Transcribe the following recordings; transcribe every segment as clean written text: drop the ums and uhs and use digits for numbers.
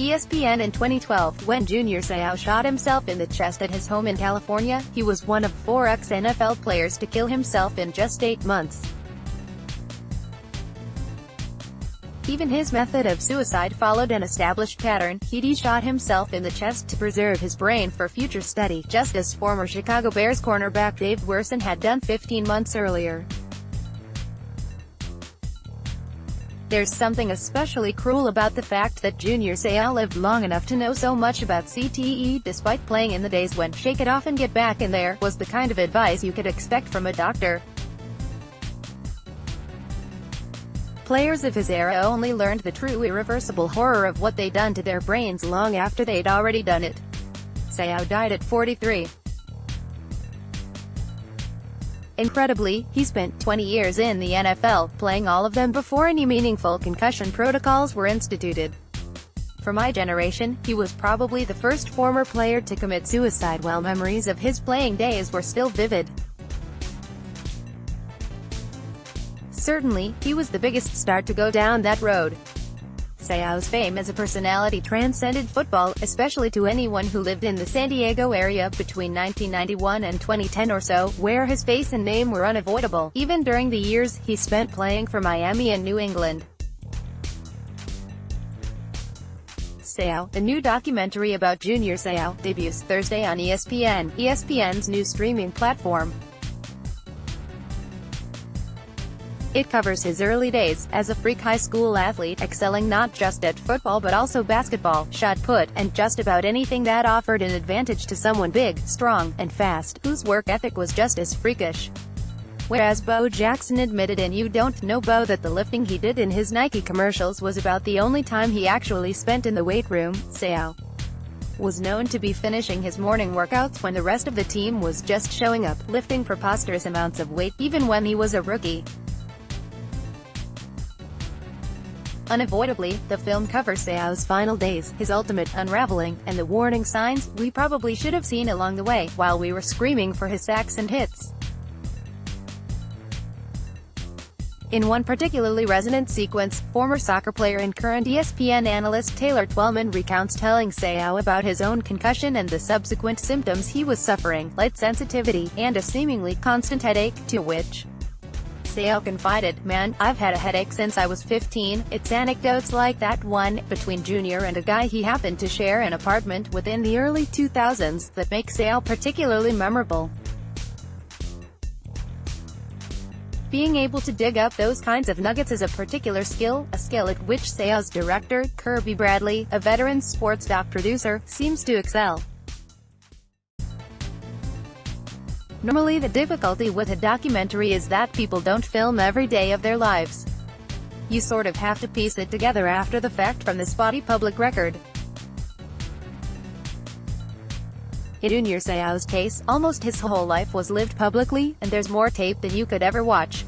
ESPN in 2012, when Junior Seau shot himself in the chest at his home in California, he was one of 4 ex-NFL players to kill himself in just 8 months. Even his method of suicide followed an established pattern. He shot himself in the chest to preserve his brain for future study, just as former Chicago Bears cornerback Dave Duerson had done 15 months earlier. There's something especially cruel about the fact that Junior Seau lived long enough to know so much about CTE, despite playing in the days when "shake it off and get back in there" was the kind of advice you could expect from a doctor. Players of his era only learned the true irreversible horror of what they'd done to their brains long after they'd already done it. Seau died at 43. Incredibly, he spent 20 years in the NFL, playing all of them before any meaningful concussion protocols were instituted. For my generation, he was probably the first former player to commit suicide while memories of his playing days were still vivid. Certainly, he was the biggest star to go down that road. Seau's fame as a personality transcended football, especially to anyone who lived in the San Diego area between 1991 and 2010 or so, where his face and name were unavoidable, even during the years he spent playing for Miami and New England. Seau, the new documentary about Junior Seau, debuts Thursday on ESPN, ESPN's new streaming platform. It covers his early days, as a freak high school athlete, excelling not just at football but also basketball, shot put, and just about anything that offered an advantage to someone big, strong, and fast, whose work ethic was just as freakish. Whereas Bo Jackson admitted in You Don't Know Bo that the lifting he did in his Nike commercials was about the only time he actually spent in the weight room, Seau was known to be finishing his morning workouts when the rest of the team was just showing up, lifting preposterous amounts of weight, even when he was a rookie. Unavoidably, the film covers Seau's final days, his ultimate unraveling, and the warning signs we probably should have seen along the way, while we were screaming for his sacks and hits. In one particularly resonant sequence, former soccer player and current ESPN analyst Taylor Twellman recounts telling Seau about his own concussion and the subsequent symptoms he was suffering, light sensitivity, and a seemingly constant headache, to which Seau confided, "Man, I've had a headache since I was 15. It's anecdotes like that one, between Junior and a guy he happened to share an apartment with in the early 2000s, that make Seau particularly memorable." Being able to dig up those kinds of nuggets is a particular skill, a skill at which Seau's director, Kirby Bradley, a veteran sports doc producer, seems to excel. Normally the difficulty with a documentary is that people don't film every day of their lives. You sort of have to piece it together after the fact from the spotty public record. In Junior Seau's case, almost his whole life was lived publicly, and there's more tape than you could ever watch.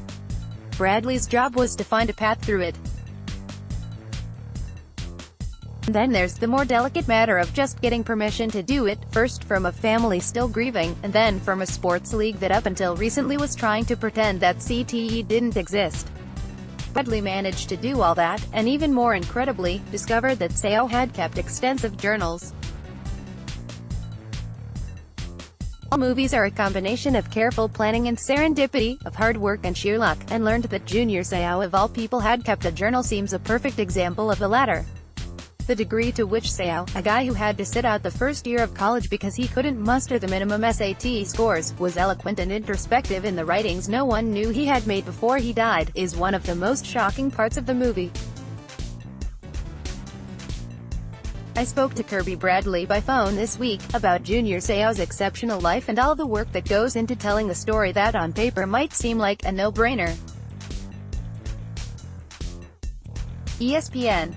Bradley's job was to find a path through it. And then there's the more delicate matter of just getting permission to do it, first from a family still grieving, and then from a sports league that up until recently was trying to pretend that CTE didn't exist. Bradley managed to do all that, and even more incredibly, discovered that Seau had kept extensive journals. All movies are a combination of careful planning and serendipity, of hard work and sheer luck, and learned that Junior Seau of all people had kept a journal seems a perfect example of the latter. The degree to which Seau, a guy who had to sit out the first year of college because he couldn't muster the minimum SAT scores, was eloquent and introspective in the writings no one knew he had made before he died, is one of the most shocking parts of the movie. I spoke to Kirby Bradley by phone this week, about Junior Seau's exceptional life and all the work that goes into telling a story that on paper might seem like a no-brainer. ESPN.